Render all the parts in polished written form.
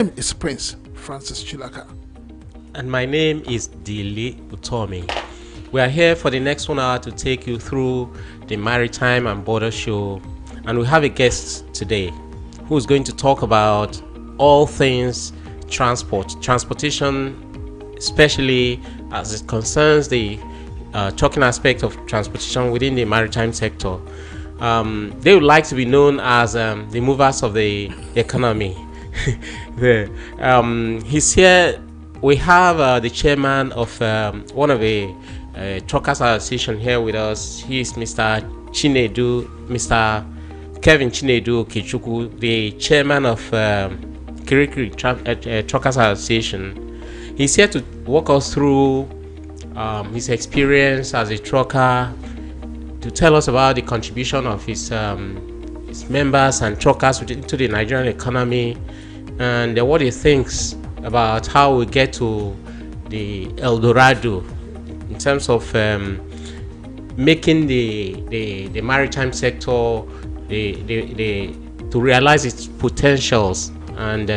name is Prince Francis Chilaka. And my name is Dili Utomi. We are here for the next 1 hour to take you through the Maritime and Border Show. And we have a guest today who is going to talk about all things transportation, especially as it concerns the trucking aspect of transportation within the maritime sector. They would like to be known as the movers of the economy. He's here. We have the chairman of one of the truckers association here with us. He is Mr. Kevin Chinedu Kichuku, the chairman of Kirikiri Truckers Association. He's here to walk us through his experience as a trucker, to tell us about the contribution of his members and truckers to the Nigerian economy, and what he thinks about how we get to the El Dorado in terms of making the maritime sector to realize its potentials and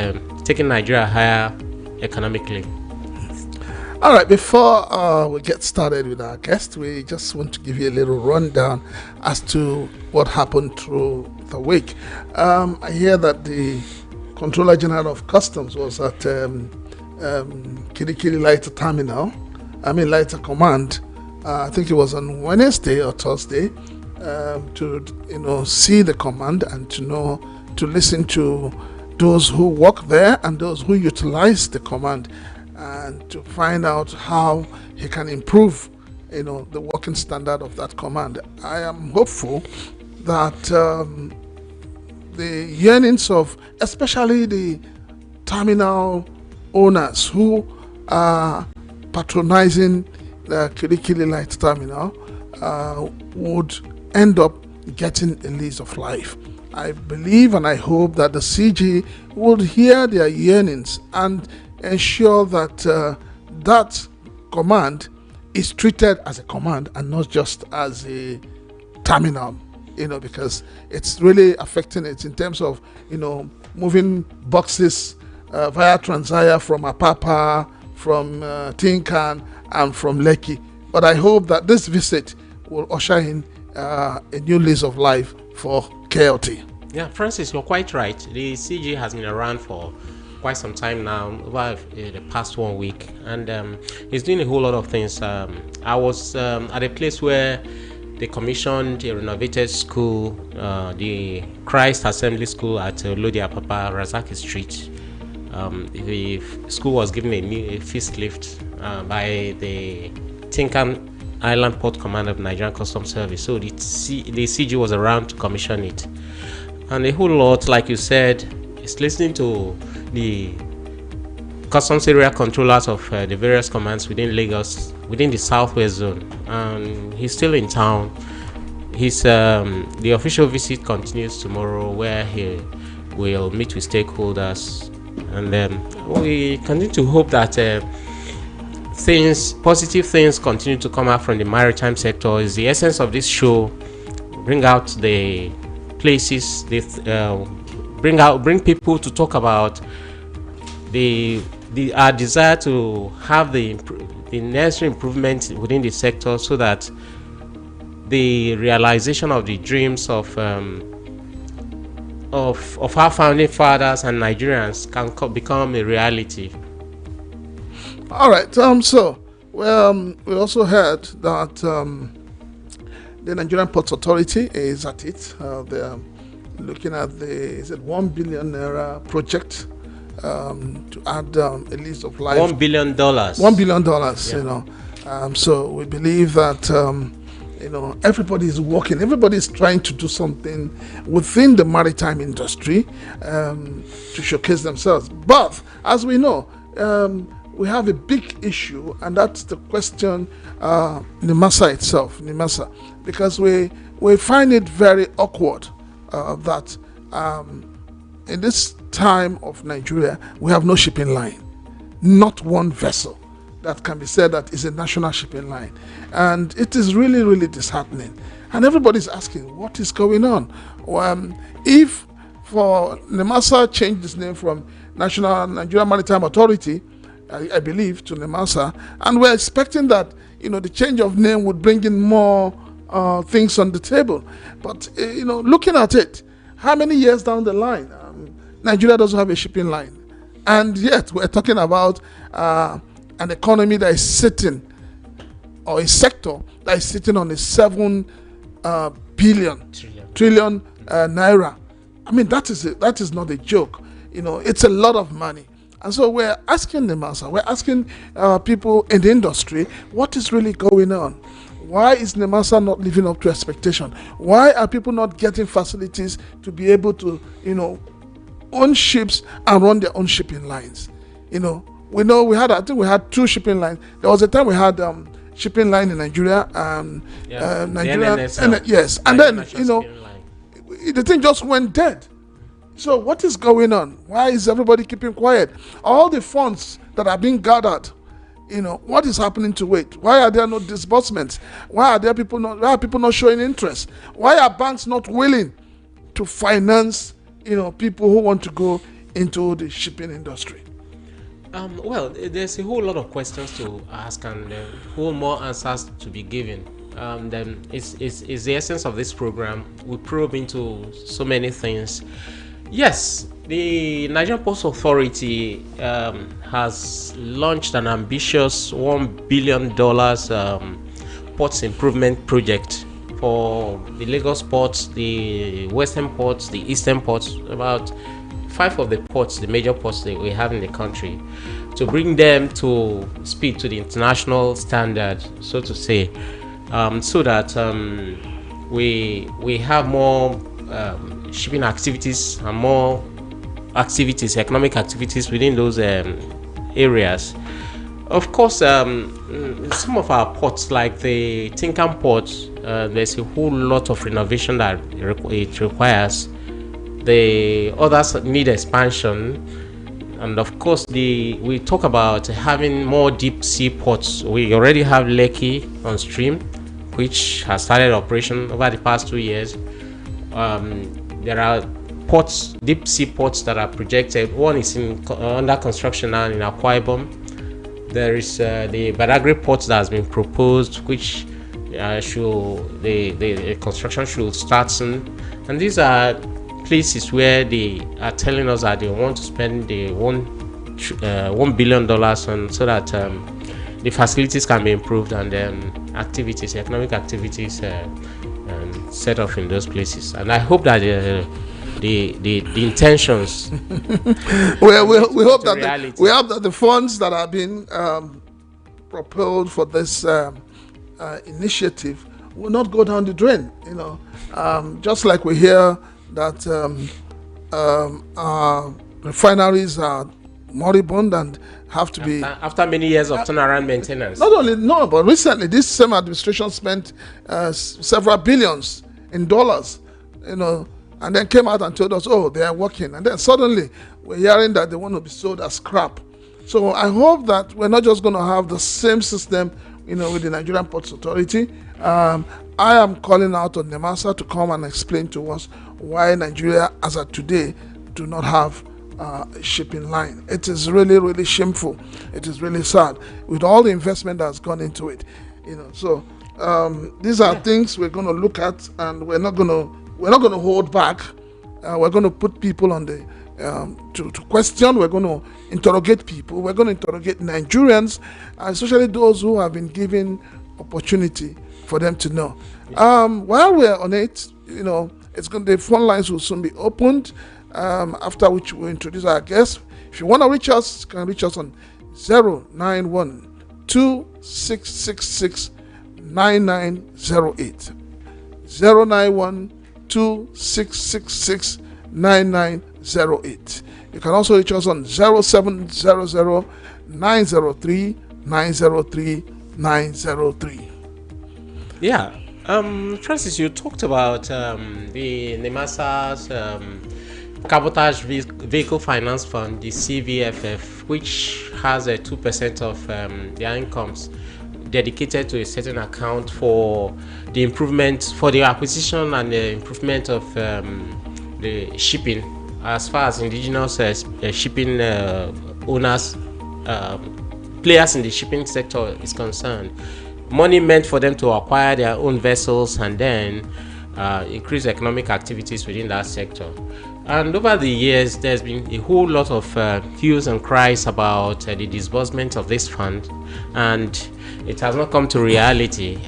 taking Nigeria higher economically. All right, before we get started with our guest, we just want to give you a little rundown as to what happened through the week. I hear that the Controller General of Customs was at Kirikiri Lighter Command. I think it was on Wednesday or Thursday, to see the command and to listen to those who work there and those who utilize the command, and to find out how he can improve the working standard of that command. I am hopeful that the yearnings of especially the terminal owners who are patronizing the Kirikiri Light Terminal would end up getting a lease of life. I believe and I hope that the CG would hear their yearnings and ensure that that command is treated as a command and not just as a terminal, because it's really affecting it in terms of, moving boxes via Transaya from Apapa, from Tinkan, and from Lekki. But I hope that this visit will usher in a new lease of life for KLT. Yeah, Francis, you're quite right. The CG has been around for quite some time now, over the past 1 week, and he's doing a whole lot of things. I was at a place where they commissioned a renovated school, the Christ Assembly School at Lodi Apapa, Razaki Street. The school was given a facelift by the Tinkan Island Port Command of Nigerian Customs Service. So the CG was around to commission it. And a whole lot, like you said, is listening to the customs area controllers of the various commands within Lagos, within the Southwest Zone. And he's still in town. The official visit continues tomorrow, where he will meet with stakeholders. And we continue to hope that positive things continue to come out from the maritime sector. Is the essence of this show. Bring out the places, bring people to talk about our desire to have the necessary improvement within the sector, so that the realization of the dreams of our founding fathers and Nigerians can become a reality. All right. We also heard that the Nigerian Ports Authority is at it. They're looking at the $1 billion project to add a lease of life. $1 billion. $1 billion. Yeah. So we believe that everybody is working. Everybody is trying to do something within the maritime industry to showcase themselves. But as we know, we have a big issue, and that's the question NIMASA itself, because we find it very awkward that in this time of Nigeria, we have no shipping line, not one vessel that can be said that is a national shipping line, and it is really, really disheartening. And everybody's asking, what is going on? If for NIMASA changed its name from National Nigeria Maritime Authority, I believe, to NEMASA, and we're expecting that the change of name would bring in more things on the table. But looking at it, how many years down the line, Nigeria doesn't have a shipping line, and yet we're talking about an economy that is sitting, or a sector that is sitting on a 7 trillion naira. I mean, that is not a joke. It's a lot of money. And so we're asking the NEMASA, we're asking people in the industry, what is really going on? Why is NEMASA not living up to expectation? Why are people not getting facilities to be able to, own ships and run their own shipping lines? We had 2 shipping lines. There was a time we had shipping line in Nigeria, Nigeria, yes, and then the thing just went dead. So what is going on? Why is everybody keeping quiet? All the funds that are being gathered, what is happening to it? Why are there no disbursements? Why are people not showing interest? Why are banks not willing to finance, people who want to go into the shipping industry? Well, there's a whole lot of questions to ask and a whole more answers to be given. Then it's the essence of this program. We probe into so many things. Yes, the Nigerian Ports Authority has launched an ambitious $1 billion ports improvement project for the Lagos ports, the Western ports, the Eastern ports, about 5 of the ports, the major ports that we have in the country, to bring them to speed to the international standard, so to say, so that we have more shipping activities and more activities, economic activities within those areas. Of course, some of our ports, like the Tinkan port, there's a whole lot of renovation that it requires. The others need expansion, and of course we talk about having more deep sea ports. We already have Lekki on stream, which has started operation over the past 2 years. There are ports, deep sea ports, that are projected. One is under construction now in Akwa Ibom. There is the Badagry port that has been proposed, which the construction should start soon. And these are places where they are telling us that they want to spend the $1 billion on, so that the facilities can be improved and activities, economic activities, set off in those places. And I hope that the intentions we hope that the funds that are being proposed for this initiative will not go down the drain. Just like we hear that our refineries are moribund and have to be after many years of turnaround maintenance. But recently this same administration spent several billions in dollars, and then came out and told us, oh, they are working, and then suddenly we're hearing that they want to be sold as scrap. So I hope that we're not just going to have the same system, with the Nigerian Ports Authority. I am calling out on NEMASA to come and explain to us why Nigeria, as of today, do not have a shipping line. It is really, really shameful. It is really sad with all the investment that has gone into it. So these are things we're going to look at, and we're not going to hold back. We're going to put people on the to question. We're going to interrogate people. We're going to interrogate Nigerians, especially those who have been given opportunity for them to know. While we're on it, the phone lines will soon be opened. After which we'll introduce our guests. If you want to reach us, you can reach us on 091-2666-9908. 091-2666-9908. You can also reach us on 0700-903-903-903. Yeah. Francis, you talked about the NEMASA's Cabotage Vehicle Finance Fund, the CVFF, which has a 2% of their incomes dedicated to a certain account for the improvement, for the acquisition and the improvement of the shipping as far as indigenous shipping owners, players in the shipping sector is concerned. Money meant for them to acquire their own vessels and then increase economic activities within that sector. And over the years, there's been a whole lot of hues and cries about the disbursement of this fund, and it has not come to reality.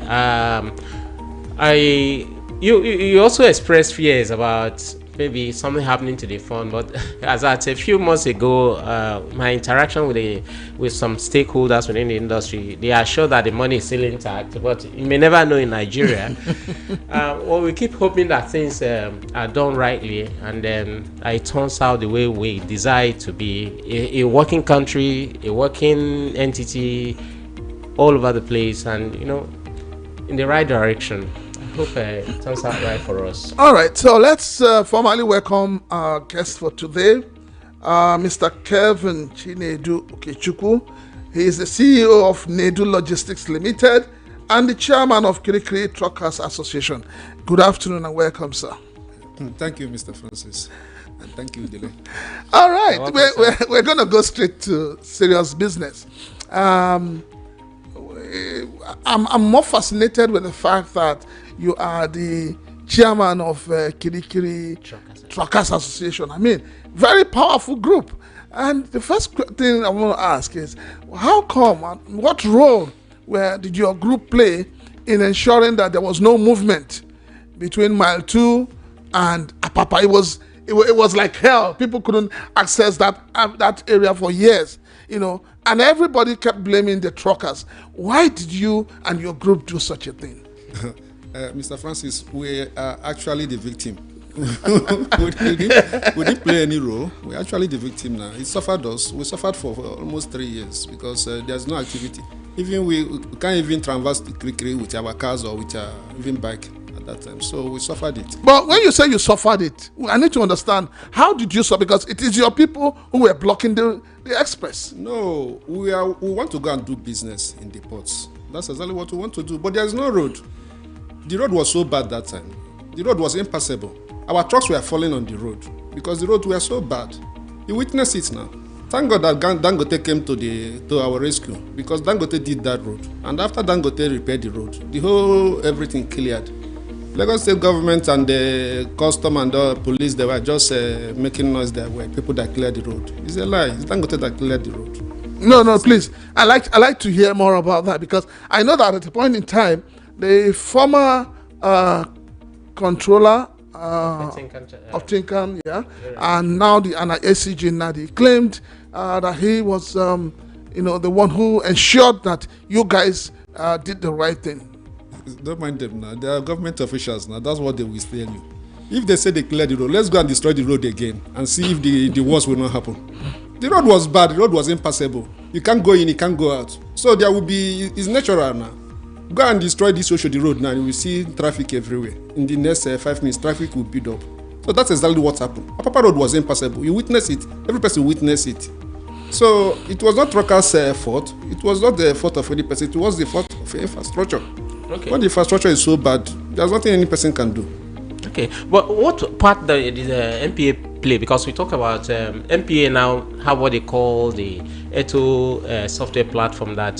You also expressed fears about maybe something happening to the fund, but as at a few months ago, my interaction with some stakeholders within the industry, they are sure that the money is still intact, but you may never know in Nigeria. Well, we keep hoping that things are done rightly, and then it turns out the way we desire it to be, a working country, a working entity all over the place, and in the right direction. I hope it turns out right for us. All right, so let's formally welcome our guest for today, Mr. Kevin Chinedu Okechukwu. He is the CEO of Nedu Logistics Limited and the chairman of Kirikiri Truckers Association. Good afternoon and welcome, sir. Thank you, Mr. Francis. And thank you, Dele. All right, we're going to go straight to serious business. I'm more fascinated with the fact that you are the chairman of Kirikiri Truckers Association. I mean, very powerful group. And the first thing I want to ask is, how come, what role did your group play in ensuring that there was no movement between Mile 2 and Apapa? It was like hell. People couldn't access that area for years, and everybody kept blaming the truckers. Why did you and your group do such a thing? Mr. Francis, we are actually the victim. we didn't play any role. We're actually the victim now. It suffered us. We suffered for almost 3 years because there's no activity. Even we can't even traverse the Kirikiri with our cars or with our even bike at that time. So we suffered it. But when you say you suffered it, I need to understand, how did you suffer? Because it is your people who were blocking the express. No, we want to go and do business in the ports. That's exactly what we want to do. But there's no road. The road was so bad that time. The road was impassable. Our trucks were falling on the road because the roads were so bad. You witness it now. Thank God that Dangote came to our rescue because Dangote did that road. And after Dangote repaired the road, everything cleared. Lagos State government and the custom and the police, they were just making noise. There were people that cleared the road. It's a lie. It's Dangote that cleared the road. No, please. I like to hear more about that because I know that at a point in time, the former controller of Tinkan, and now the ACG Nadi claimed that he was, the one who ensured that you guys did the right thing. Don't mind them now. They are government officials now. That's what they will tell you. If they say they cleared the road, let's go and destroy the road again and see if the worst will not happen. The road was bad. The road was impassable. You can't go in, you can't go out. So there will be, it's natural now. Go and destroy this Oshodi road now, you will see traffic everywhere. In the next 5 minutes, traffic will build up. So that's exactly what happened. Apapa road was impassable. You witness it. Every person witnessed it. So it was not truckers' fault. It was not the fault of any person. It was the fault of infrastructure. Okay. When the infrastructure is so bad, there's nothing any person can do. Okay, but what part did the MPA play? Because we talk about MPA now have what they call the Eto software platform that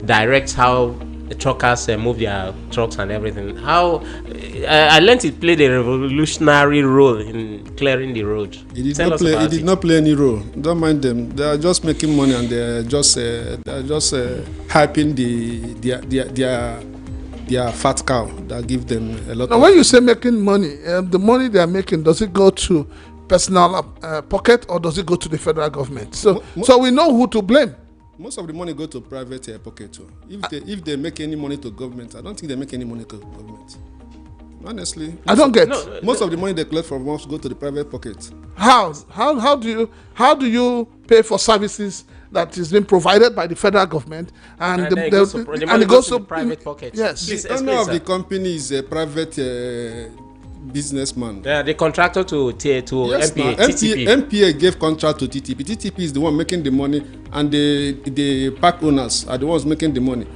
directs how the truckers move their trucks and everything. How I learned it played a revolutionary role in clearing the road. It did not play any role. Don't mind them. They are just making money and they are just hyping their fat cow that give them a lot. Now, when you say making money, the money they are making, does it go to personal pocket or does it go to the federal government? So we know who to blame. Most of the money go to private pocket too. If they make any money to government, I don't think they make any money to government. Honestly, I don't get. Most of the money they collect from us go to the private pocket. How do you pay for services that is being provided by the federal government and it goes to the private pocket? Yes. The owner of the company is a private businessman. Yeah, the contractor to yes, MPA, TTP. MPA gave contract to TTP. TTP is the one making the money, and the park owners are the ones making the money.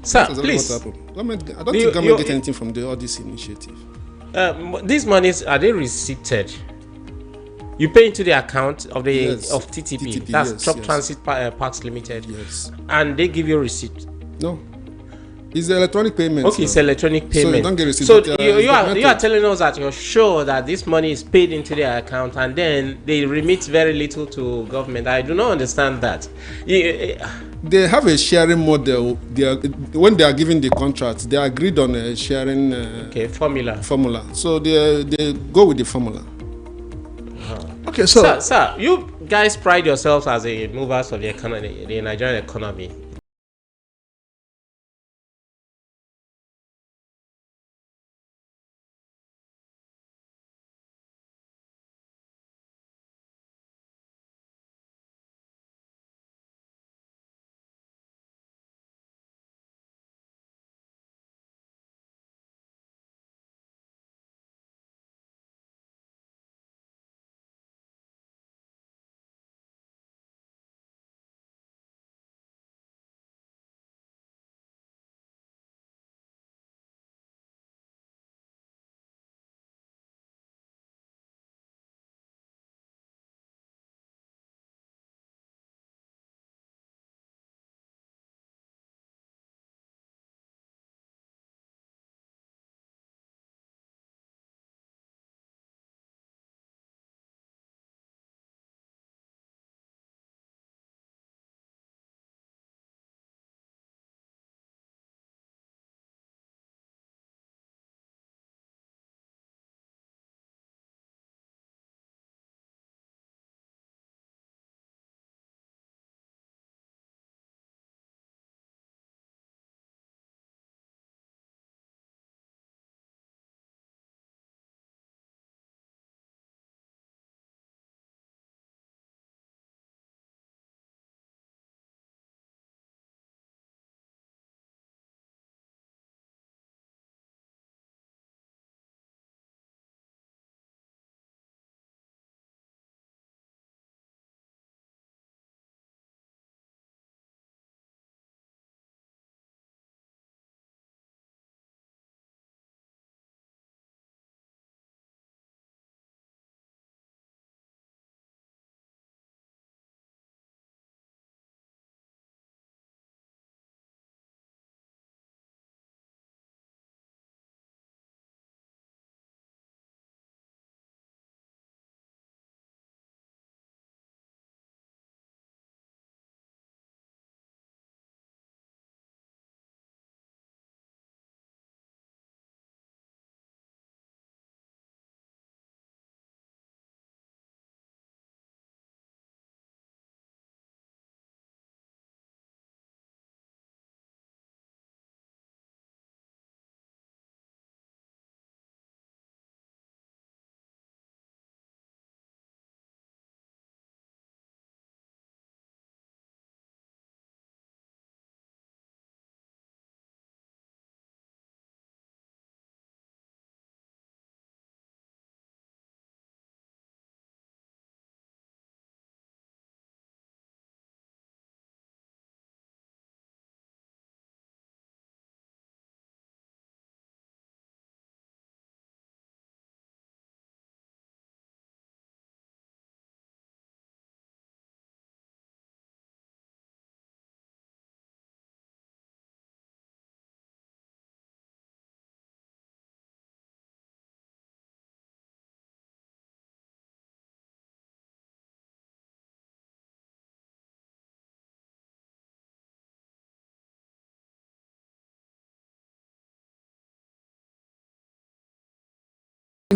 Sir, That's exactly please. what happened. Government, I don't think government get anything from all this initiative. These monies, are they receipted? You pay into the account of the Yes. of TTP, TTP, that's yes, Truck yes. Transit Parks Limited, Yes. and they give you a receipt. No. It's electronic payment. Okay, it's electronic So payment. you don't get receipt. So but, you are documented. telling us that you're sure that this money is paid into their account and then they remit very little to government. I do not understand that. They have a sharing model. When they are giving the contract, they agreed on a sharing formula. So they go with the formula. Okay, so Sir, you guys pride yourselves as a movers of the economy, the Nigerian economy.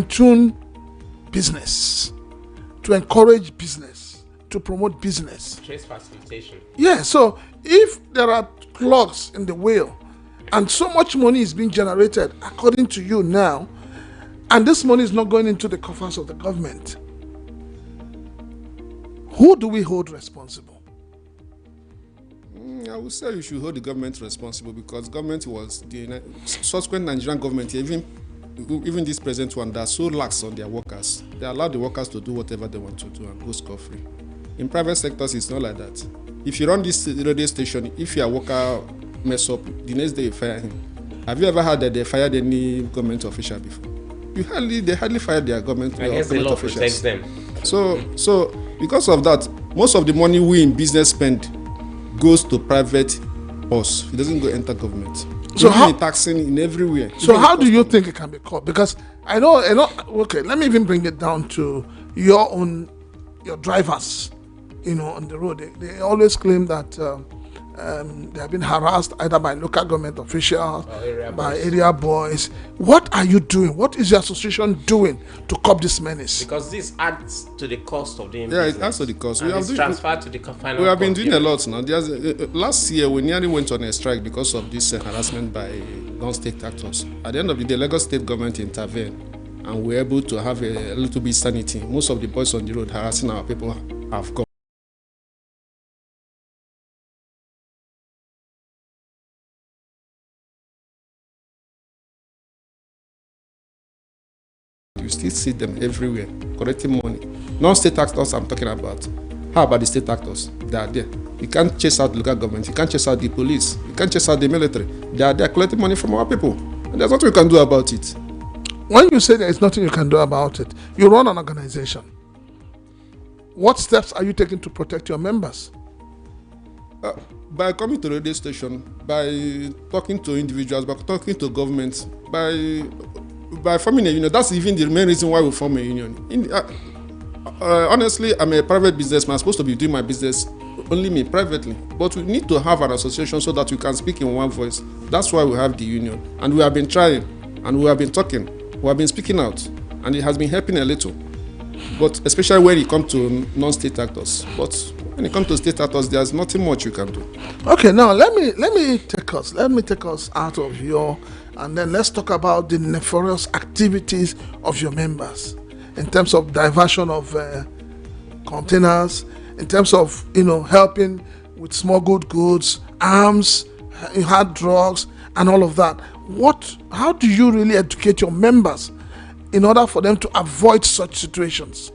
tune business, to encourage business, to promote business. Trade facilitation. Yeah, so if there are clogs in the wheel and so much money is being generated according to you now, and this money is not going into the coffers of the government, who do we hold responsible? I would say you should hold the government responsible, because government was the subsequent Nigerian government, even this present one, they're so lax on their workers. They allow the workers to do whatever they want to do and go scot-free. In private sectors, it's not like that. If you run this radio station, if you're a worker mess up, the next day you fire him. Have you ever heard that they fired any government official before? They hardly fired their government, I guess the government law officials. protects them. So because of that, most of the money we in business spend goes to private purse. It doesn't go enter government. So Even how- in taxing in everywhere. So Even how in do you custom. think it can be caught? Because I know. Okay, let me even bring it down to your drivers. On the road, they always claim that they have been harassed either by local government officials, by area boys. What are you doing? What is your association doing to curb this menace? Because this adds to the cost of doing Yeah, business. it adds to the cost. And it's transferred to the final We have been doing a cost. lot now. Last year, we nearly went on a strike because of this harassment by non-state actors. At the end of the day, Lagos state government intervened, and we were able to have a little bit sanity. Most of the boys on the road harassing our people have gone. You still see them everywhere collecting money. Non-state actors I'm talking about. How about the state actors? They are there. You can't chase out the local government. You can't chase out the police. You can't chase out the military. They are there collecting money from our people. And there's nothing we can do about it. When you say there is nothing you can do about it, you run an organization. What steps are you taking to protect your members? By coming to the radio station, by talking to individuals, by talking to governments, by forming a union. That's even the main reason why we form a union. Honestly, I'm a private businessman. I'm supposed to be doing my business only me privately. But we need to have an association so that we can speak in one voice. That's why we have the union. And we have been trying, and we have been talking, we have been speaking out, and it has been helping a little. But especially when it comes to non-state actors. But when it comes to state actors, there's nothing much you can do. Okay, now let me take us out of your, and then let's talk about the nefarious activities of your members in terms of diversion of containers, in terms of helping with smuggled goods, arms, hard drugs, and all of that. How do you really educate your members in order for them to avoid such situations?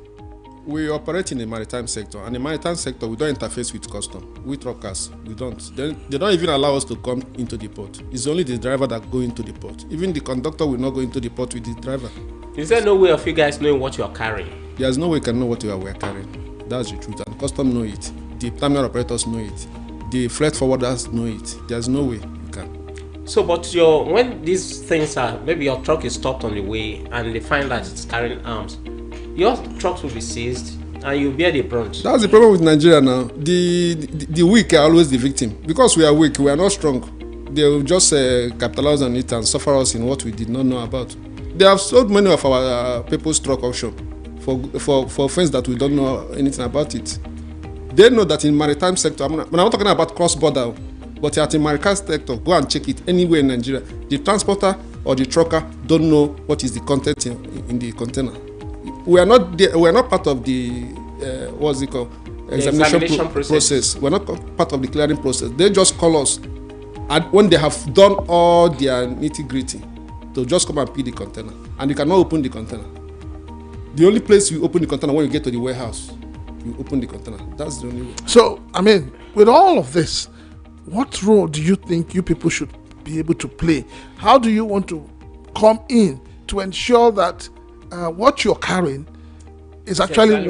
We operate in the maritime sector, and the maritime sector, we don't interface with custom, with truckers. We don't. They don't even allow us to come into the port. It's only the driver that go into the port. Even the conductor will not go into the port with the driver. Is there no way of you guys knowing what you are carrying? There's no way you can know what we are carrying. That's the truth. And custom know it. The terminal operators know it. The freight forwarders know it. There's no way you can. So, but when these things are, maybe your truck is stopped on the way and they find that it's carrying arms, your trucks will be seized and you bear the brunt. That's the problem with Nigeria now. The weak are always the victim. Because we are weak, we are not strong. They will just capitalize on it and suffer us in what we did not know about. They have sold many of our people's truck auction for things that we don't know anything about it. They know that in maritime sector, I'm not talking about cross-border, but at the maritime sector, go and check it anywhere in Nigeria. The transporter or the trucker don't know what is the content in the container. We are not there, we are not part of the what's it called, examination process. We're not part of the clearing process. They just call us, and when they have done all their nitty-gritty, to just come and pick the container, and you cannot open the container. The only place you open the container when you get to the warehouse, you open the container. That's the only way. So, with all of this, what role do you think you people should be able to play? How do you want to come in to ensure that what you're carrying is actually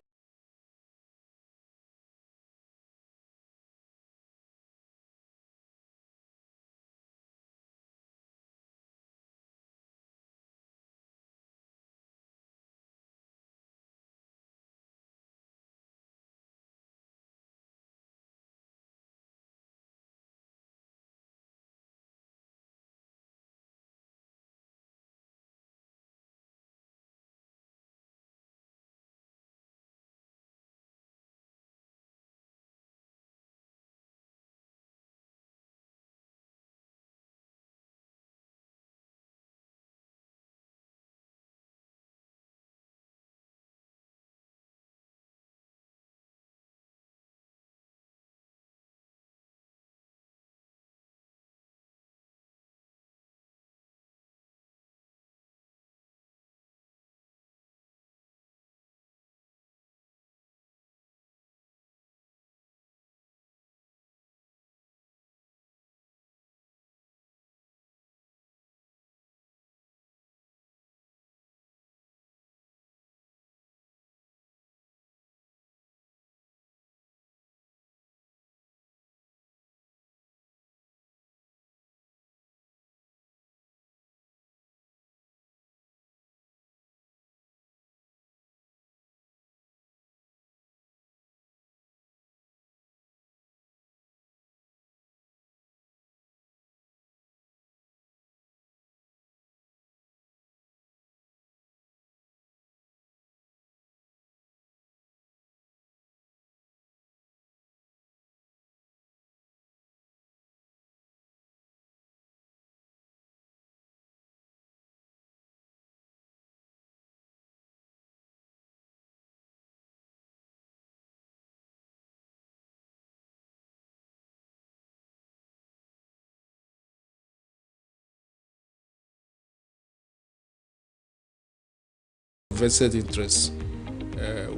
vested interests.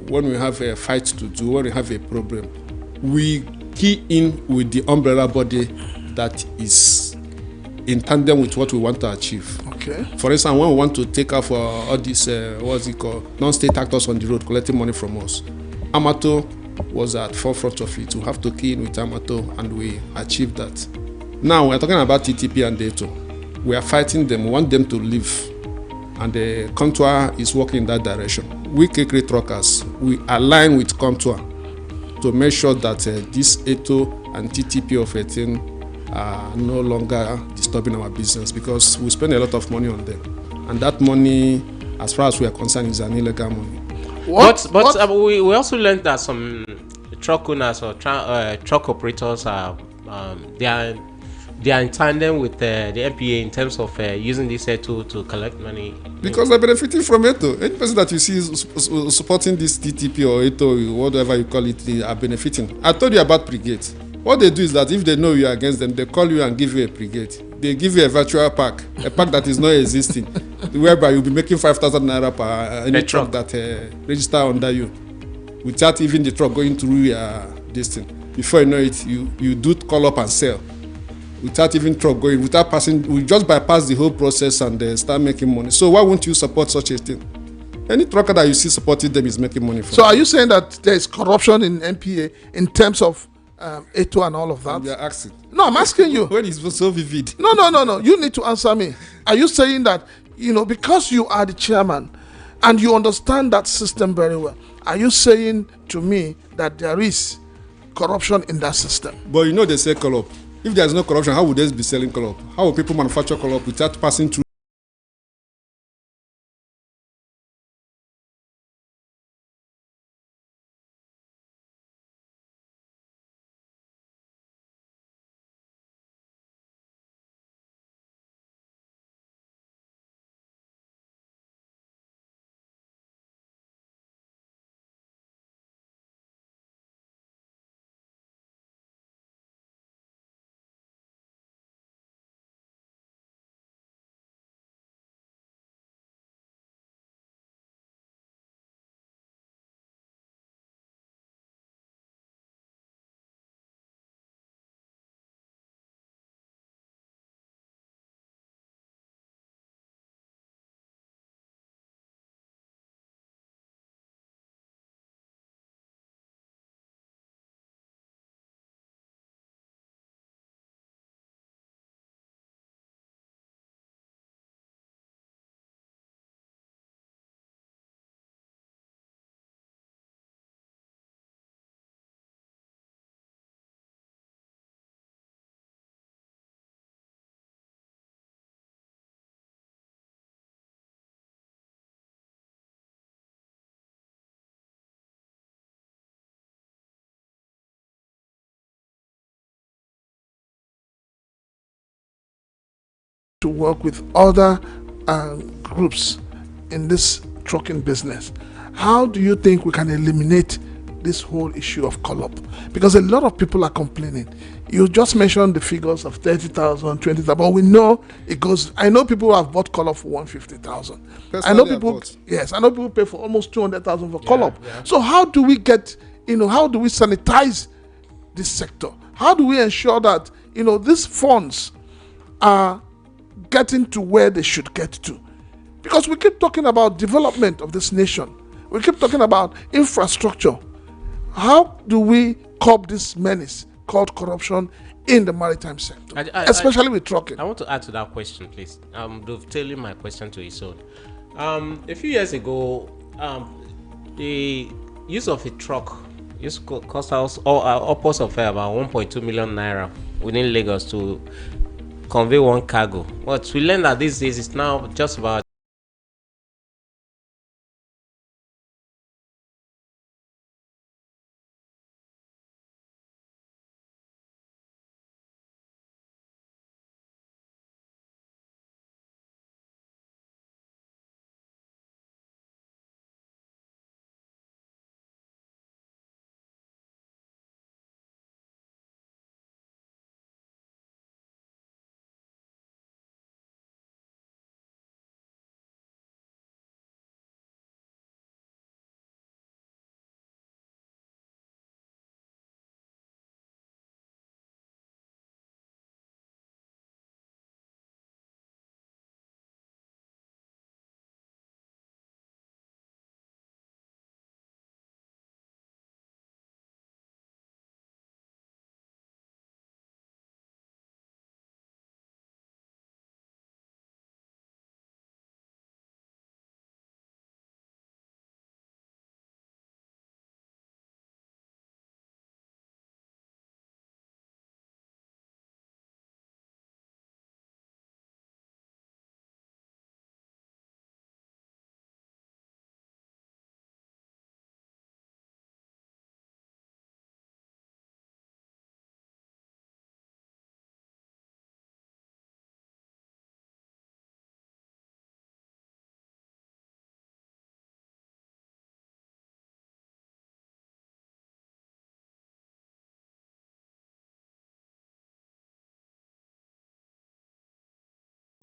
When we have a fight to do, when we have a problem, we key in with the umbrella body that is in tandem with what we want to achieve. Okay. For instance, when we want to take off all these, what's it called, non-state actors on the road collecting money from us, Amato was at forefront of it. We have to key in with Amato, and we achieved that. Now we're talking about TTP and Dato. We are fighting them. We want them to leave, and the Contour is working in that direction. We Kekre truckers, we align with Contour to make sure that this ATO and TTP of 18 are no longer disturbing our business, because we spend a lot of money on them, and that money, as far as we are concerned, is an illegal money. We also learned that some truck owners or truck operators are they are in tandem with the MPA in terms of using this tool to collect money. Because they're benefiting from ETO. Any person that you see is supporting this TTP or ETO, whatever you call it, they are benefiting. I told you about brigade. What they do is that if they know you are against them, they call you and give you a brigade. They give you a virtual pack, a pack that is not existing, whereby you'll be making 5,000 naira per any truck that register under you, without even the truck going through this thing. Before you know it, you do call up and sell, without even truck going, without passing. We just bypass the whole process and start making money. So why won't you support such a thing? Any trucker that you see supporting them is making money from. So are you saying that there is corruption in MPA in terms of ATO and all of that? You are asking. No, I'm asking you. When it's so vivid. No. You need to answer me. Are you saying that, because you are the chairman and you understand that system very well, are you saying to me that there is corruption in that system? But they say call up. If there is no corruption, how would they be selling call up? How will people manufacture call up without passing through? To work with other groups in this trucking business, how do you think we can eliminate this whole issue of call up? Because a lot of people are complaining. You just mentioned the figures of 30,000, 20,000, but we know it goes. I know people who have bought call up for 150,000. I know people. Yes, I know people pay for almost 200,000 for call up. Yeah. So how do we get? How do we sanitize this sector? How do we ensure that these funds are getting to where they should get to? Because we keep talking about development of this nation. We keep talking about infrastructure. How do we curb this menace called corruption in the maritime sector, especially with trucking? I want to add to that question, please. Dovetailing my question to his own. A few years ago, the use of a truck used to cost us upwards of about 1.2 million naira within Lagos to convey one cargo. But we learned that these days it's now just about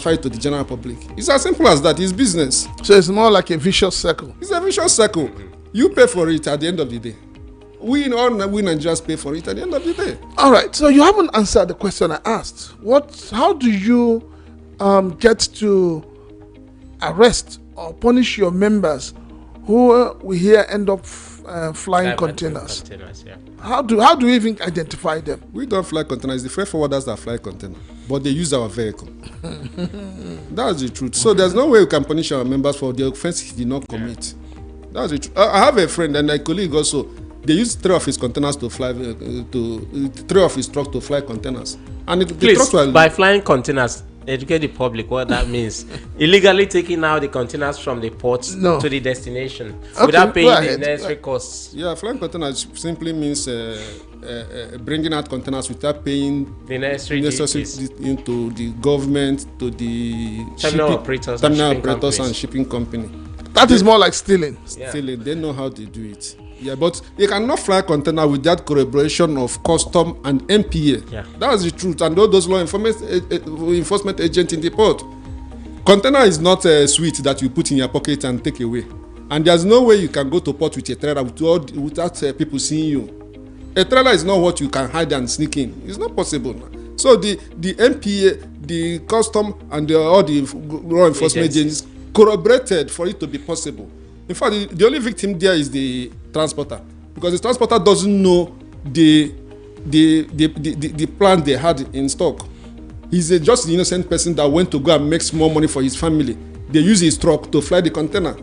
it to the general public. It's as simple as that. It's business. So it's more like a vicious circle. It's a vicious circle. You pay for it at the end of the day. We Nigerians pay for it at the end of the day. All right. So you haven't answered the question I asked. How do you get to arrest or punish your members who we hear end up flying containers? Yeah. How do you even identify them? We don't fly containers. The freight forwarders that fly container, but they use our vehicle. That's the truth. So there's no way we can punish our members for the offense he did not commit. That's the truth. I have a friend and a colleague also. They use 3 of his containers to fly 3 of his trucks to fly containers. And please, by flying containers, educate the public what that means. Illegally taking out the containers from the port to the destination without paying the necessary costs. Yeah, flying containers simply means bringing out containers without paying the necessary into the government, to the terminal operators and shipping company. That is more like stealing. Stealing. They know how to do it. Yeah, but you cannot fly a container without corroboration of custom and MPA. Yeah. That's the truth. And all those law enforcement agents in the port. Container is not a sweet that you put in your pocket and take away. And there's no way you can go to port with a trailer without people seeing you. A trailer is not what you can hide and sneak in. It's not possible. So the MPA, the custom, and all the law enforcement agents corroborated for it to be possible. In fact, the only victim there is the transporter, because the transporter doesn't know the plan they had in stock. He's just an innocent person that went to go and make small money for his family. They use his truck to fly the container.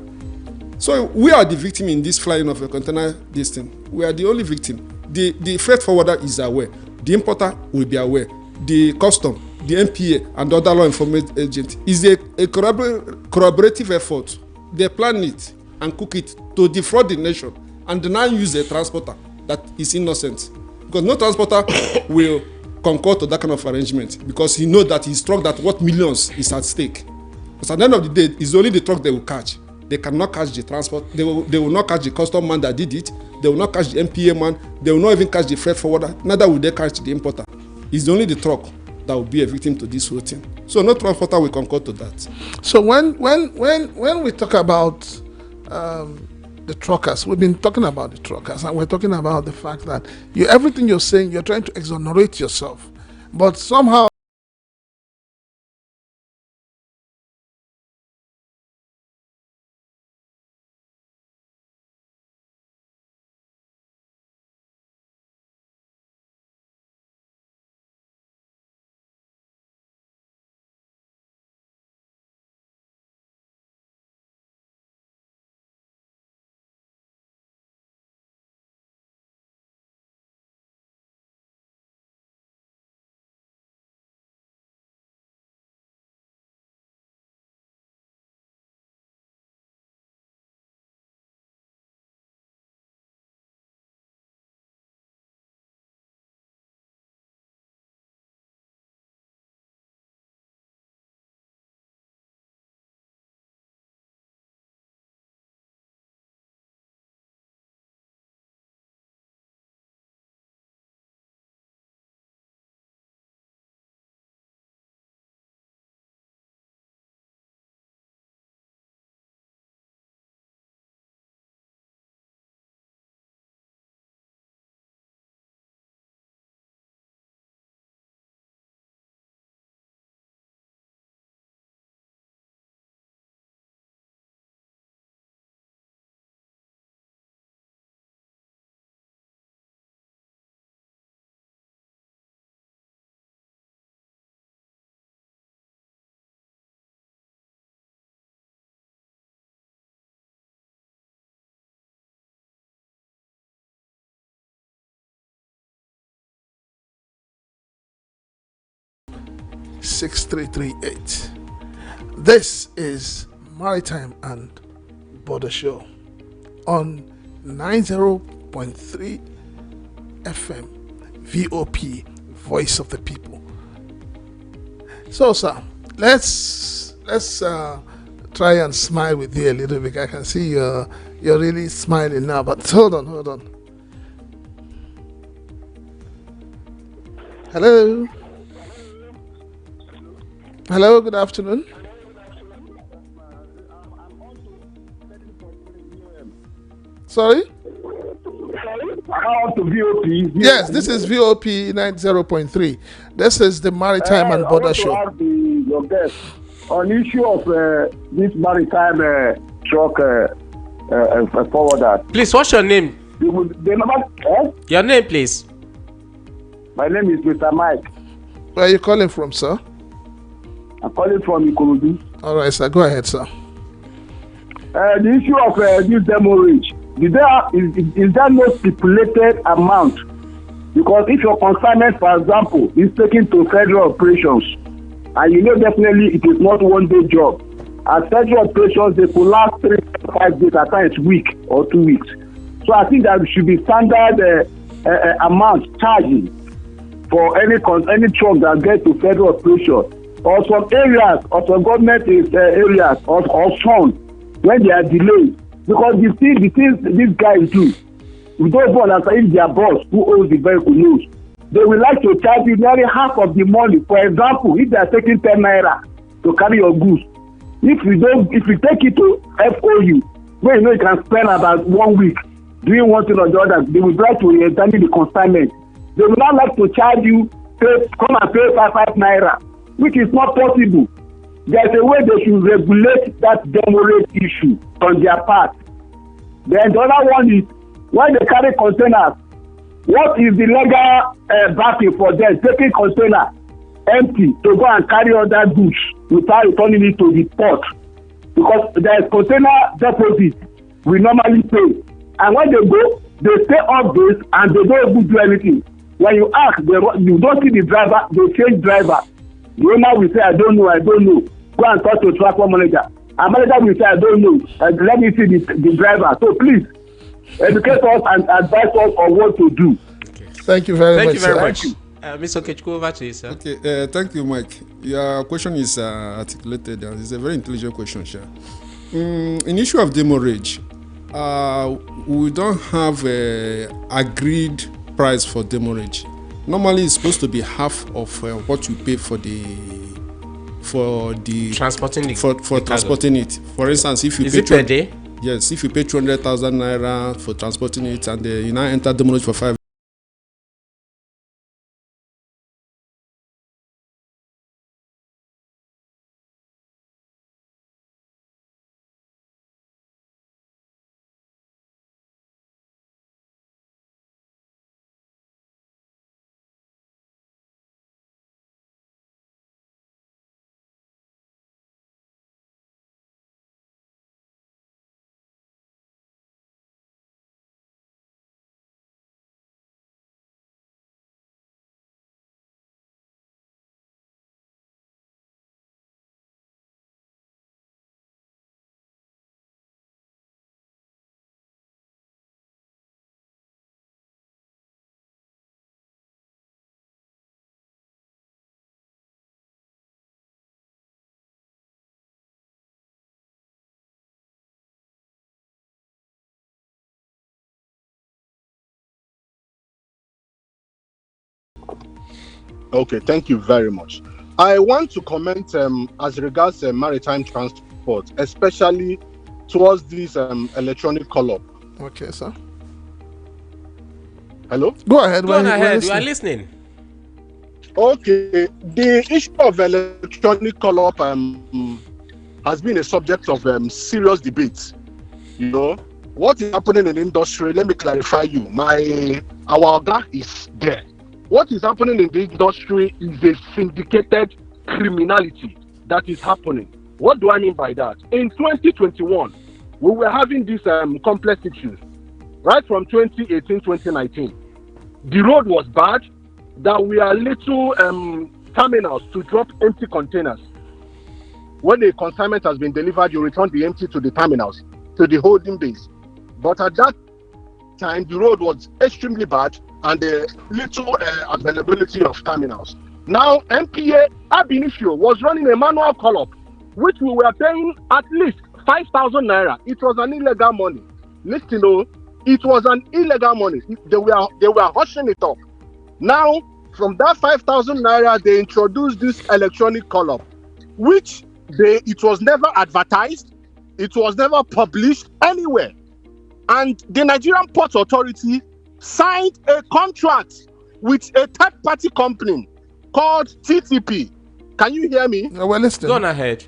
So we are the victim in this flying of a container. This thing, we are the only victim. The freight forwarder is aware. The importer will be aware. The custom, the MPA, and other law enforcement agent is a corroborative effort. They plan it and cook it to defraud the nation, and now use a transporter that is innocent, because no transporter will concur to that kind of arrangement, because he knows that his truck that worth millions is at stake. Because at the end of the day, it's only the truck they will catch. They cannot catch the transport. They will not catch the custom man that did it. They will not catch the MPA man. They will not even catch the freight forwarder. Neither will they catch the importer. It's only the truck that will be a victim to this whole thing. So no transporter will concur to that. So when we talk about the truckers, we've been talking about the truckers, and we're talking about the fact that everything you're saying, you're trying to exonerate yourself, but somehow (6338). This is Maritime and Border Show on 90.3 FM VOP, Voice of the People. So, sir, let's try and smile with you a little bit. I can see you're really smiling now, but hold on. Hello. Hello, good afternoon. Sorry? How to VOP? Yes, this is VOP 90.3. This is the Maritime and I Border want to Show. ask your guest on issue of this maritime truck forwarder. Please, what's your name? The number, Your name, please. my name is Mr. Mike. Where are you calling from, sir? I'm calling from Ikorodu. All right, sir. Go ahead, sir. The issue of this demurrage, is there no stipulated amount? Because if your consignment, for example, is taken to federal operations, and you know definitely it is not one day job, at federal operations they could last 3 to 5 days, at times week or 2 weeks. So I think that should be standard amount charging for any truck that gets to federal operation, or some areas or some government areas or some when they are delayed. Because the things these guys do, we don't even understand if their boss who owns the vehicle knows. They will like to charge you nearly half of the money. For example, if they are taking 10 naira to carry your goods, if you take it to FOU, where you know you can spend about 1 week doing one thing or the other, they will try to examine the consignment. They will not like to charge you, come and pay 5 naira, which is not possible. There's a way they should regulate that demurrage issue on their part. Then the other one is, when they carry containers, what is the legal backing for them taking container empty to go and carry other goods without returning it to the port? Because there is container deposit we normally pay, and when they go, they stay off this and they don't even do anything. When you ask, you don't see the driver, they change driver. The owner will say, I don't know. Go and talk to transport manager. And manager will say, I don't know. Let me see the driver. So please, educate us and advise us on what to do. Thank you very much. Thank you very sir. much. Mr. Okechukwu, over to you, sir. Okay, thank you, Mike. Your question is articulated and it's a very intelligent question, sir. In issue of demurrage, we don't have a agreed price for demurrage. Normally, it's supposed to be half of what you pay for the Transporting transporting it. For instance, if you is pay it per day? Yes, if you pay 200,000 naira for transporting it and you now enter demurrage for 5. Okay, thank you very much. I want to comment as regards maritime transport, especially towards this electronic call-up. Okay, sir. Hello? Go ahead. Go on ahead. You are listening. Okay, the issue of electronic call-up has been a subject of serious debate. You know, what is happening in the industry, let me clarify you. Our guy is there. What is happening in the industry is a syndicated criminality that is happening. What do I mean by that? In 2021, we were having these complex issues, right from 2018, 2019. The road was bad, that we are little terminals to drop empty containers. When a consignment has been delivered, you return the empty to the terminals, to the holding base. But at that time, the road was extremely bad and little availability of terminals. Now, MPA ab initio was running a manual call-up, which we were paying at least 5,000 naira. It was an illegal money. Listen, it was an illegal money. They were hushing it up. Now, from that 5,000 naira, they introduced this electronic call-up. which it was never advertised, it was never published anywhere. And the Nigerian Port Authority signed a contract with a third-party company called TTP. Can you hear me? We're listening. Go on ahead.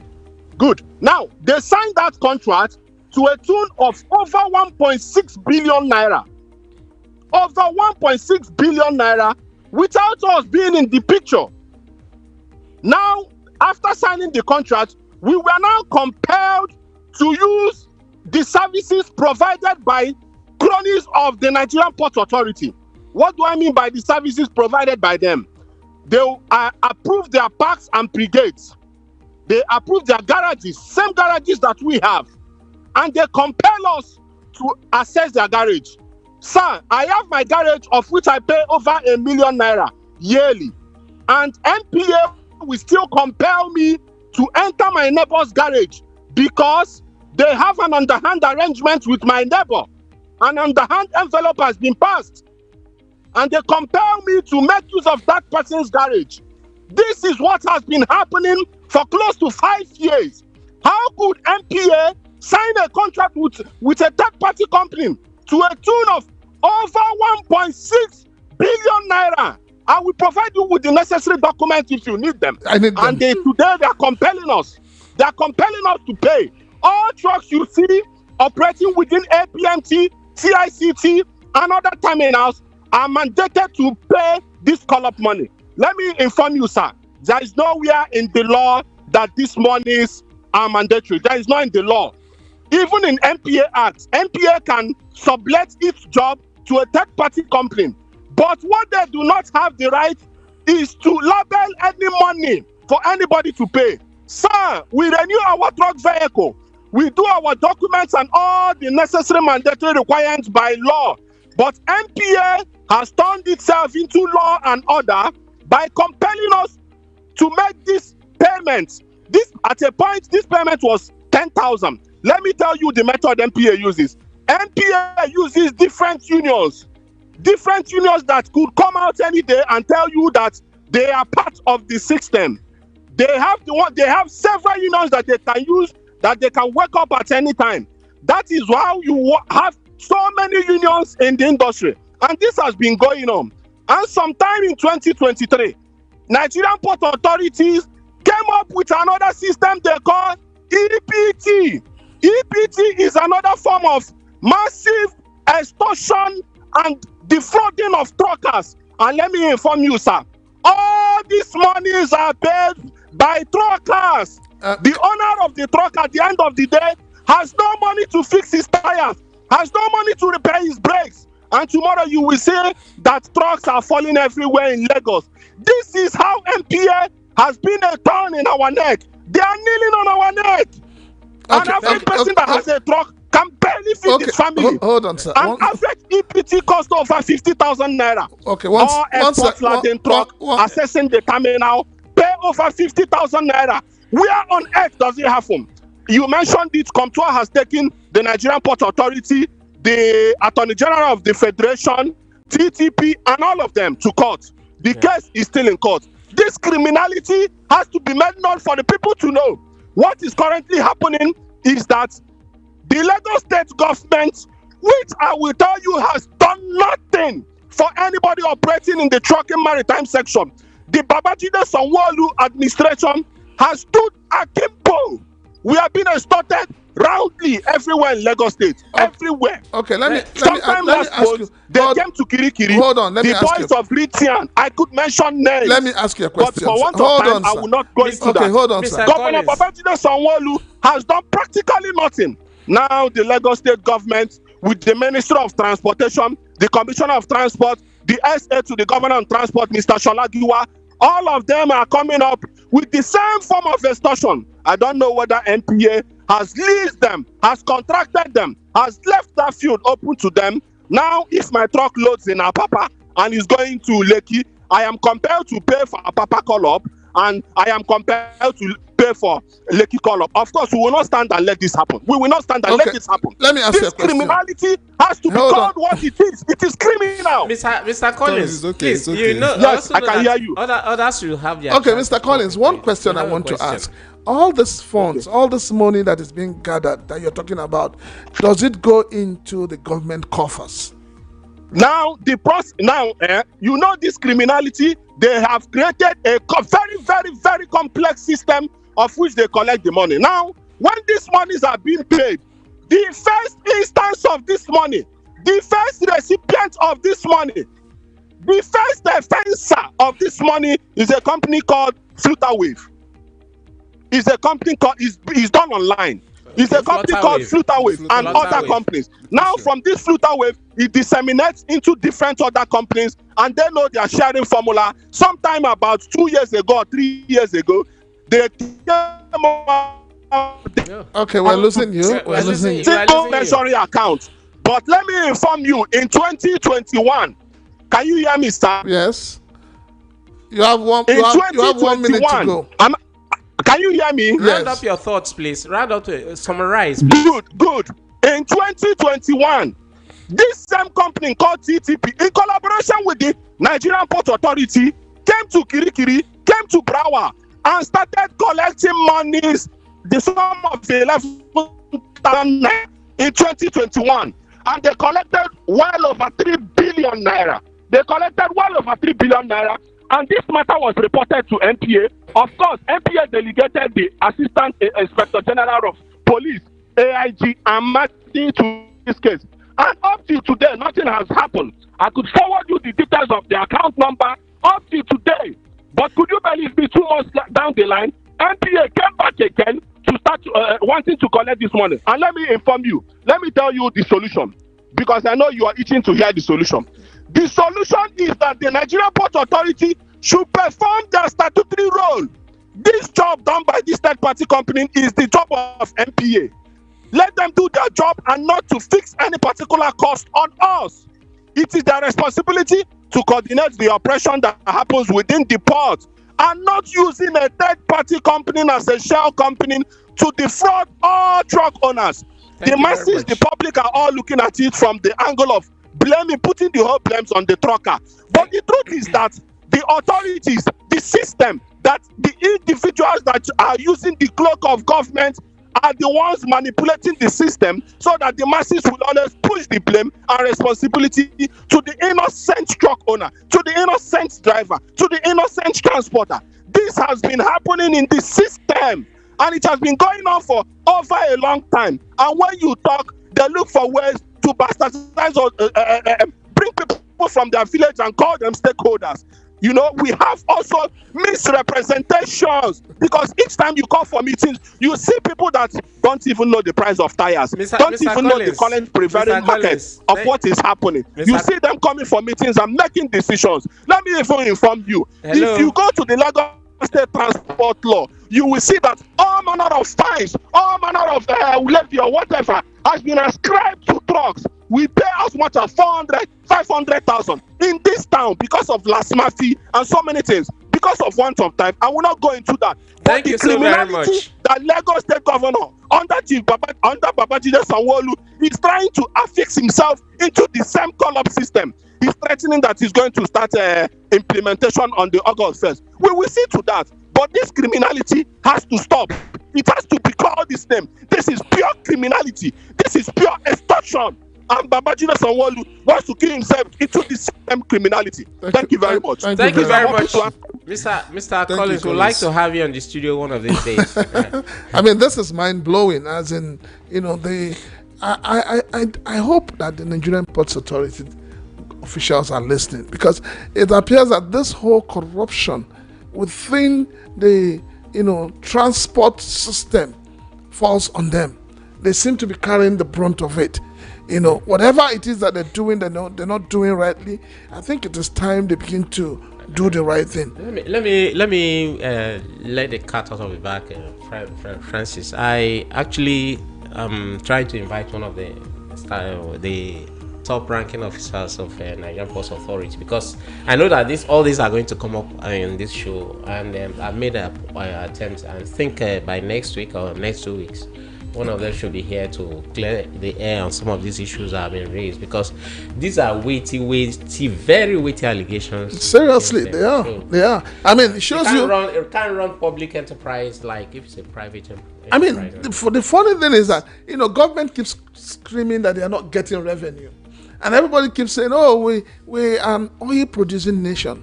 Good. Now, they signed that contract to a tune of over 1.6 billion naira. Over 1.6 billion naira without us being in the picture. Now, after signing the contract, we were now compelled to use the services provided by cronies of the Nigerian Port Authority. What do I mean by the services provided by them? They approve their parks and brigades. They approve their garages, same garages that we have. And they compel us to access their garage. Sir, I have my garage of which I pay over 1 million naira yearly. And NPA will still compel me to enter my neighbor's garage because they have an underhand arrangement with my neighbor. An underhand envelope has been passed. And they compel me to make use of that person's garage. This is what has been happening for close to 5 years. How could NPA sign a contract with a third-party company to a tune of over 1.6 billion naira? I will provide you with the necessary documents if you need them. I need them. And today they are compelling us. They are compelling us to pay. All trucks you see operating within APMT, CICT, and other terminals are mandated to pay this call-up money. Let me inform you, sir. There is nowhere in the law that these monies are mandatory. There is not in the law. Even in NPA Act, NPA can sublet its job to a third-party company. But what they do not have the right is to label any money for anybody to pay. Sir, we renew our truck vehicle. We do our documents and all the necessary mandatory requirements by law. But NPA has turned itself into law and order by compelling us to make this payment. At a point, this payment was 10,000. Let me tell you the method NPA uses. NPA uses different unions that could come out any day and tell you that they are part of the system. They have several unions that they can use, that they can wake up at any time. That is why you have so many unions in the industry. And this has been going on. And sometime in 2023, Nigerian Port Authorities came up with another system they call EPT. EPT is another form of massive extortion and defrauding of truckers. And let me inform you, sir, all these monies are paid by truckers. The owner of the truck at the end of the day has no money to fix his tires, has no money to repair his brakes. And tomorrow you will see that trucks are falling everywhere in Lagos. This is how NPA has been a thorn in our neck. They are kneeling on our neck. And every person that has a truck can barely feed his family. Hold on, sir. An average EPT cost over 50,000 naira. Okay, all airport laden truck assessing the terminal pay over 50,000 naira. Where on earth does it happen? You mentioned it. Comptroller has taken the Nigerian Port Authority, the Attorney General of the Federation, TTP, and all of them to court. The case is still in court. This criminality has to be made known for the people to know. What is currently happening is that the Lagos State government, which I will tell you has done nothing for anybody operating in the trucking maritime section. The Babajide Sanwo-Olu administration has stood akimbo. We have been extorted roundly everywhere in Lagos State. Everywhere. Okay, let me ask you. They came to Kirikiri. Hold on, let me ask you. The boys of Lithian, I could mention names. Let me ask you a question. But for want of time, I will not go into that. Okay, hold on, sir. Governor Babajide Sanwo-Olu has done practically nothing. Now the Lagos State government, with the Minister of Transportation, the Commissioner of Transport, the SA to the Governor of Transport, Mr. Sholagiwa, all of them are coming up with the same form of extortion. I don't know whether NPA has leased them, has contracted them, has left that field open to them. Now, if my truck loads in Apapa and is going to Lekki, I am compelled to pay for Apapa call-up, and I am compelled to pay pay for Lekki call-up. Of course, we will not stand and let this happen. We will not stand and let this happen. Let me ask you a This question. criminality has to be called what it is. It is criminal. Mr. Collins, okay, please, okay. you know, Yes, also I know can that hear you. Others will have their Okay, chance Mr. to Collins, talk. one question You I have a want to question. ask. All these funds, all this money that is being gathered that you're talking about, does it go into the government coffers? Now, you know this criminality, they have created a very, very, very complex system of which they collect the money. Now, when these monies are being paid, the first instance of this money, the first recipient of this money, the first offender of this money is a company called Flutterwave. It's a company called, it's done online. It's a company called Flutterwave and other companies. Now, from this Flutterwave, it disseminates into different other companies, and they know their sharing formula. Sometime about 2 years ago or 3 years ago, they Okay, we're losing you. We're losing you. single treasury account. But let me inform you, in 2021, can you hear me, sir? Yes. You have one. In You have 1 minute to go. Can you hear me? Round up your thoughts, please. Round up to summarize. Please. Good. In 2021, this same company called TTP, in collaboration with the Nigerian Port Authority, came to Kirikiri, came to Brawa, and started collecting monies, the sum of 11,000 in 2021. And they collected well over 3 billion naira. They collected well over 3 billion naira. And this matter was reported to NPA. Of course, NPA delegated the Assistant Inspector General of Police, AIG, and Martin to this case. And up till today, nothing has happened. I could forward you the details of the account number up till today. But could you believe me, 2 months down the line, NPA came back again to start wanting to collect this money. And let me inform you, let me tell you the solution, because I know you are itching to hear the solution. The solution is that the Nigerian Port Authority should perform their statutory role. This job done by this third-party company is the job of NPA. Let them do their job and not to fix any particular cost on us. It is their responsibility to coordinate the operation that happens within the port, and not using a third-party company as a shell company to defraud all truck owners. The masses, the public are all looking at it from the angle of blaming, putting the whole blames on the trucker. But the truth is that the authorities, the system, that the individuals that are using the cloak of government are the ones manipulating the system, so that the masses will always push the blame and responsibility to the innocent truck owner, to the innocent driver, to the innocent transporter. This has been happening in the system, and it has been going on for over a long time. And when you talk, they look for ways to bastardize or bring people from their village and call them stakeholders. You know, we have also misrepresentations, because each time you call for meetings, you see people that don't even know the price of tires, don't even know the current prevailing market of what is happening. You see them coming for meetings and making decisions. Let me even inform you. Hello. If you go to the Lagos State Transport Law, you will see that all manner of fines, all manner of levy or whatever has been ascribed to trucks. We pay as much as 400, 500,000 in this town because of last fee and so many things, because of want of time. I will not go into that. Thank you so very much. That Lagos State Governor under Babajide Sanwo-Olu is trying to affix himself into the same call-up system. He's threatening that he's going to start implementation on the August 1st. We will see to that. But this criminality has to stop. It has to be called this name. This is pure criminality. This is pure extortion. And Babajide Sanwo-Olu wants to kill himself into this same criminality. Thank you very much. Thank you very much. Mr. Collins, would like to have you on the studio one of these days. I mean, this is mind-blowing, as in, you know, I hope that the Nigerian Ports Authority officials are listening, because it appears that this whole corruption within the, you know, transport system falls on them. They seem to be carrying the brunt of it. You know, whatever it is that they're doing, they're not doing rightly. I think it is time they begin to do the right thing. Let me let the cat out of the bag, Francis. I actually tried to invite one of the top ranking officers of Nigerian Ports Authority, because I know that all these are going to come up in this show, and I've made an attempt, and think by next week or next 2 weeks, one of them should be here to clear the air on some of these issues that have been raised, because these are weighty, very weighty allegations. Seriously, they are. So They are. I mean, it shows you. it can't run public enterprise like if it's a private enterprise. I mean, the funny thing is that, government keeps screaming that they are not getting revenue. And everybody keeps saying, oh, we are an oil-producing nation.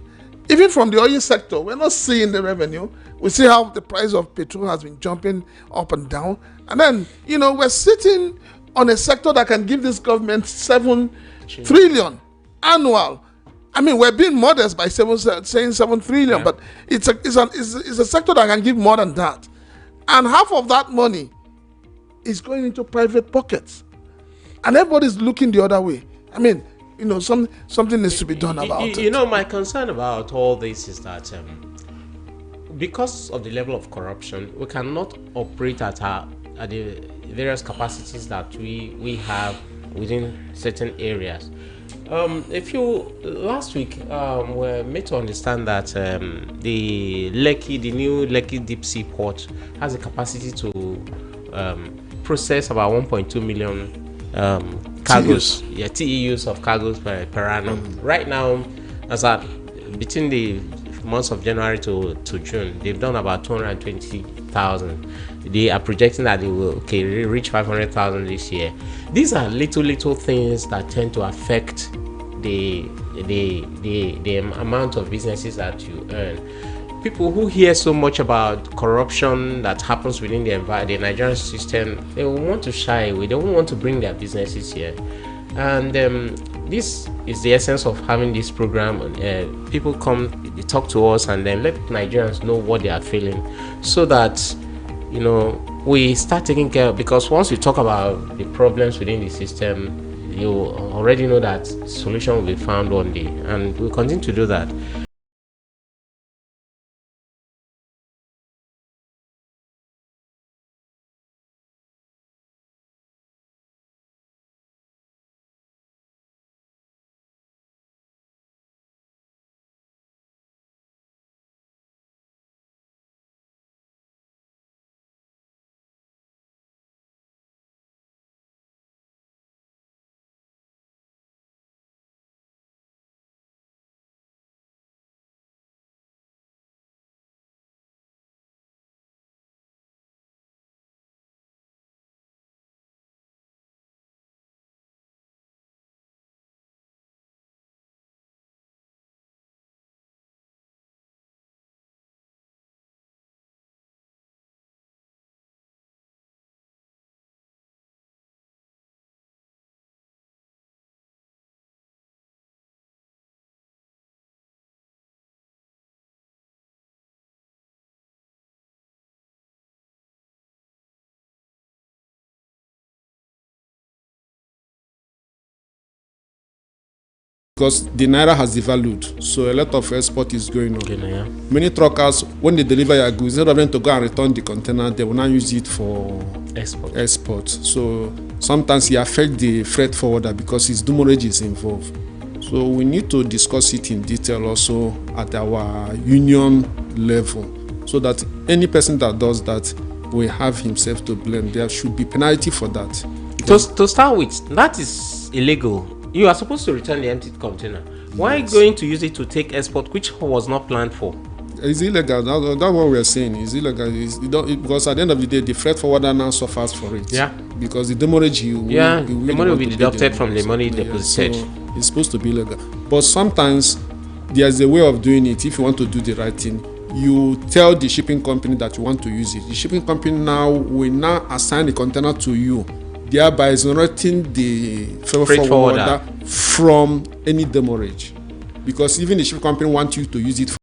Even from the oil sector, we're not seeing the revenue. We see how the price of petrol has been jumping up and down. And then, we're sitting on a sector that can give this government 7 trillion annual. I mean, we're being modest by saying 7 trillion, but it's a sector that can give more than that. And half of that money is going into private pockets. And everybody's looking the other way. I mean, something needs to be done about it. My concern about all this is that because of the level of corruption, we cannot operate at the various capacities that we have within certain areas. Last week, we're made to understand that the new Lekki deep sea port has a capacity to process about 1.2 million cargoes, TEUs of cargoes per annum. Right now, between the months of January to June, they've done about 220,000. They are projecting that they will reach 500,000 this year. These are little things that tend to affect the amount of businesses that you earn. People who hear so much about corruption that happens within the Nigerian system, they will want to shy away. They won't want to bring their businesses here. And this is the essence of having this program. People come, they talk to us, and then let Nigerians know what they are feeling, so that we start taking care. Because once we talk about the problems within the system, you already know that solution will be found one day, and we'll continue to do that. Because the naira has devalued, so a lot of export is going on. Yeah. Many truckers, when they deliver your goods, instead of them to go and return the container, they will now use it for export. So sometimes it affects the freight forwarder because its demurrage is involved. So we need to discuss it in detail also at our union level, so that any person that does that will have himself to blame. There should be penalty for that. To start with, that is illegal. You are supposed to return the empty container. Why going to use it to take export, which was not planned for? It's illegal. That's what we are saying. It's illegal. Because at the end of the day, the freight forwarder now suffers for it. Yeah. Because the demurrage the money will be deducted from the money deposited. So it's supposed to be legal. But sometimes there's a way of doing it. If you want to do the right thing, you tell the shipping company that you want to use it. The shipping company now will now assign the container to you, thereby exonerating the freight forwarder from any demurrage. Because even the shipping company wants you to use it